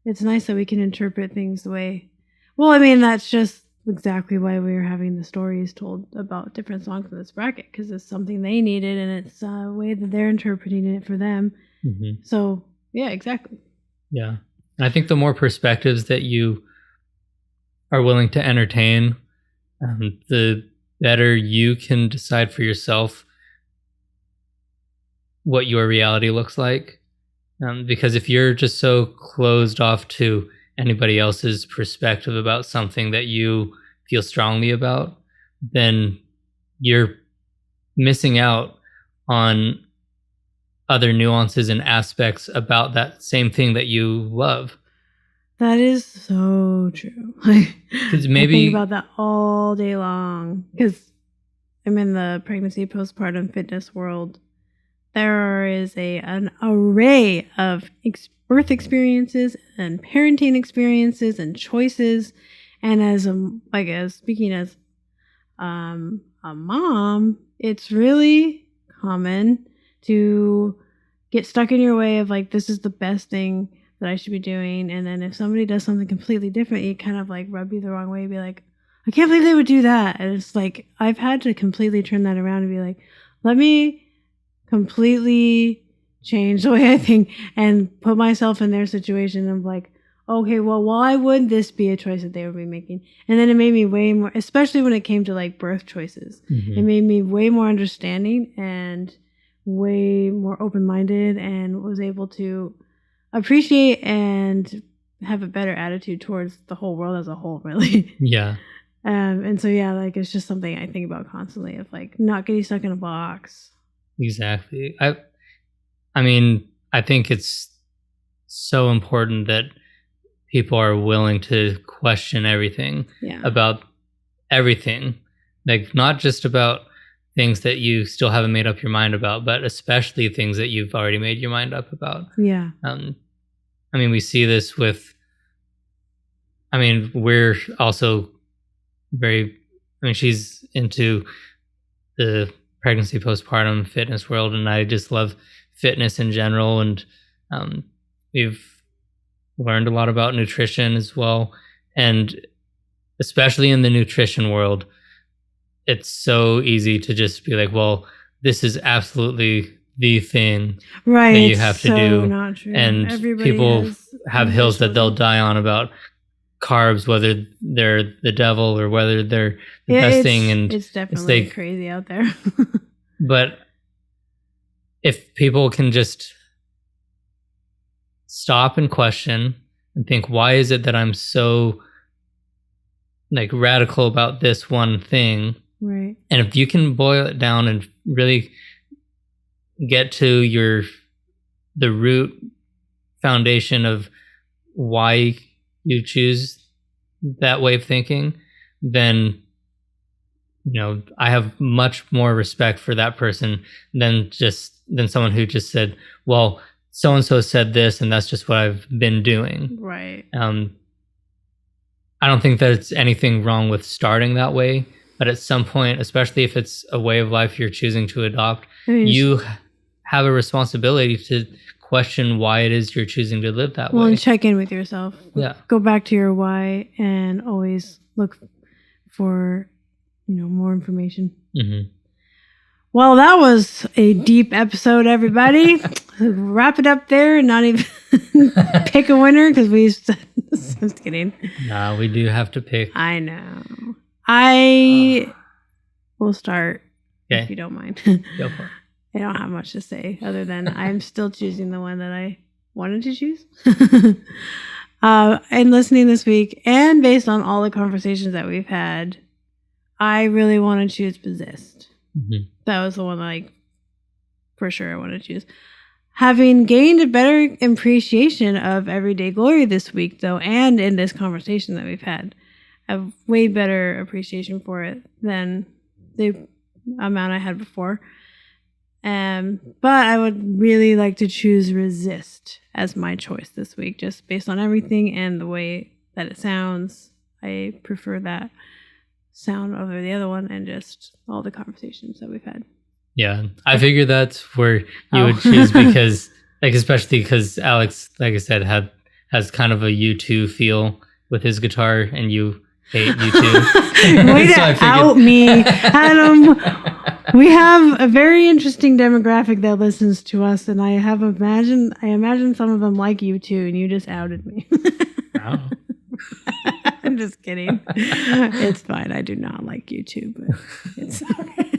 it's nice that we can interpret things the way. Well, I mean, that's just exactly why we were having the stories told about different songs in this bracket, because it's something they needed and it's a way that they're interpreting it for them. Mm-hmm. So, yeah, exactly. Yeah. And I think the more perspectives that you are willing to entertain, the better you can decide for yourself what your reality looks like. Because if you're just so closed off to anybody else's perspective about something that you feel strongly about, then you're missing out on other nuances and aspects about that same thing that you love. That is so true. 'Cause I maybe- think about that all day long, because I'm in the pregnancy postpartum fitness world. there is an array of birth experiences and parenting experiences and choices. And speaking as a mom, it's really common to get stuck in your way of like, this is the best thing that I should be doing. And then if somebody does something completely different, you kind of like rub you the wrong way, be like, I can't believe they would do that. And it's like, I've had to completely turn that around and be like, let me completely change the way I think and put myself in their situation of like, okay, well, why would this be a choice that they would be making? And then it made me way more, especially when it came to like birth choices, it made me way more understanding and way more open-minded, and was able to appreciate and have a better attitude towards the whole world as a whole, really. Yeah. And so, yeah, like it's just something I think about constantly of like not getting stuck in a box. Exactly. I mean, I think it's so important that people are willing to question everything about everything. Like not just about things that you still haven't made up your mind about, but especially things that you've already made your mind up about. Yeah. I mean, we see this with, we're also she's into the pregnancy postpartum fitness world, and I just love fitness in general. And we've learned a lot about nutrition as well. And especially in the nutrition world, it's so easy to just be like, well, this is absolutely the thing right that you have to do. Not true. And everybody people have hills that they'll die on about carbs, whether they're the devil or whether they're the best thing. And it's definitely crazy out there. But if people can just stop and question and think, why is it that I'm so like radical about this one thing? Right. And if you can boil it down and really get to the root foundation of why you choose that way of thinking, then I have much more respect for that person than someone who just said, well, so and so said this and that's just what I've been doing. Right. I don't think there's anything wrong with starting that way, but at some point, especially if it's a way of life you're choosing to adopt, you have a responsibility to question why it is you're choosing to live that way. Well, and check in with yourself. Yeah. Go back to your why and always look for, more information. Mm-hmm. Well, that was a deep episode, everybody. Wrap it up there and not even pick a winner because we just kidding. Nah, we do have to pick. I know. I will start if you don't mind. Go for it. I don't have much to say other than I'm still choosing the one that I wanted to choose. And listening this week, and based on all the conversations that we've had, I really want to choose Possessed. Mm-hmm. That was the one that for sure I want to choose. Having gained a better appreciation of Everyday Glory this week, though, and in this conversation that we've had, a way better appreciation for it than the amount I had before. But I would really like to choose Resist as my choice this week, just based on everything and the way that it sounds. I prefer that sound over the other one and just all the conversations that we've had. Yeah, I figured that's where you would choose because, especially because Alex, like I said, has kind of a U2 feel with his guitar, and you hate U2. Way to out me, Adam. We have a very interesting demographic that listens to us, and I imagine some of them like U2, and you just outed me. Wow. I'm just kidding. It's fine. I do not like U2, but it's okay.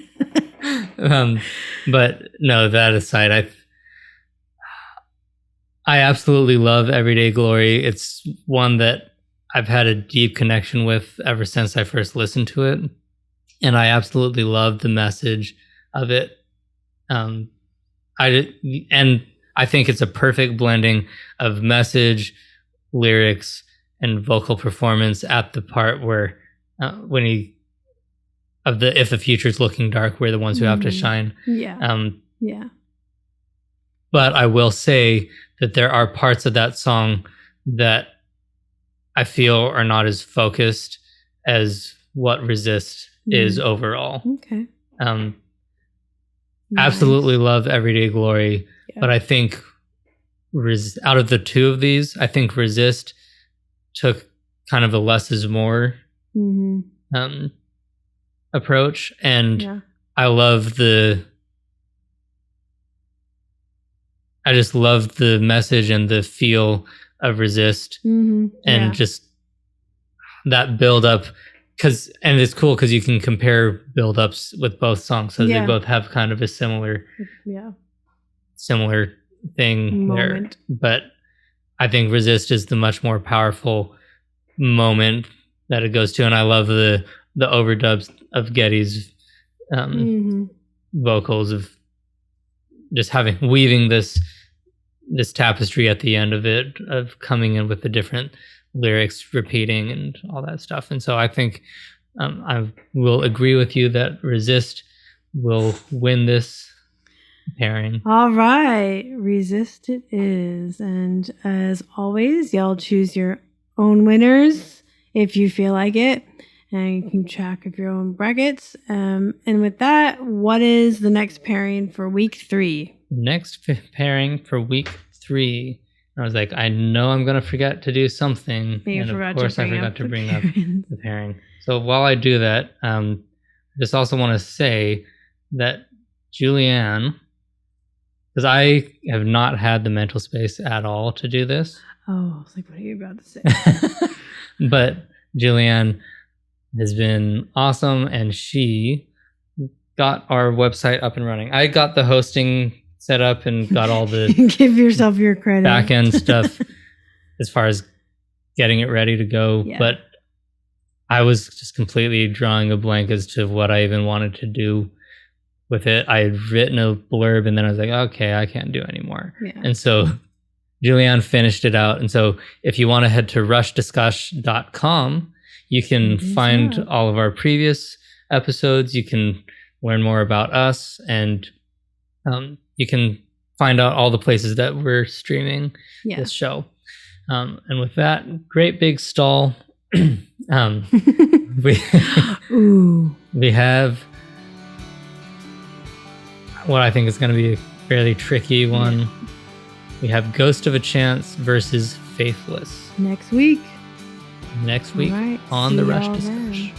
But no, that aside, I absolutely love Everyday Glory. It's one that I've had a deep connection with ever since I first listened to it. And I absolutely love the message of it. I think it's a perfect blending of message, lyrics, and vocal performance at the part where if the future's looking dark, we're the ones who have to shine. Yeah. Yeah. But I will say that there are parts of that song that I feel are not as focused as what Resist is overall. Okay. Um, Nice. Absolutely love Everyday Glory, Yeah. but I think out of the two of these, I think Resist took kind of a less is more Mhm. approach, and Yeah. I just love the message and the feel of Resist, Mhm. and Yeah. just that build up. And it's cool because you can compare build ups with both songs, so Yeah. they both have kind of a similar Yeah. thing Moment. there. But I think Resist is the much more powerful moment that it goes to, and I love the overdubs of Getty's Mhm. vocals of just weaving this tapestry at the end of it, of coming in with the different lyrics repeating and all that stuff. And so I think I will agree with you that Resist will win this pairing. All right, Resist it is. And as always, y'all choose your own winners if you feel like it, and you keep track of your own brackets. And with that, what is the next pairing for week 3? Next pairing for week 3. I was like, I know I'm going to forget to do something. You And forgot of course, to I bring forgot up to the bring up pairings. the pairing. So while I do that, I just also want to say that Julianne, because I have not had the mental space at all to do this, Oh, I was like, what are you about to say? but Julianne has been awesome, and she got our website up and running. I got the hosting set up and got all the Give yourself your credit. back end stuff as far as getting it ready to go. Yeah. But I was just completely drawing a blank as to what I even wanted to do with it. I had written a blurb, and then I was like, okay, I can't do anymore. Yeah. And so Julianne finished it out. And so if you want to head to rushdiscuss.com, you can Good find job. all of our previous episodes. You can learn more about us, and you can find out all the places that we're streaming Yeah. this show. And with that great big stall, we Ooh. we have what I think is going to be a fairly tricky one. We have Ghost of a Chance versus Faithless Next week. next week All right, on see the Rush y'all Discussion. then.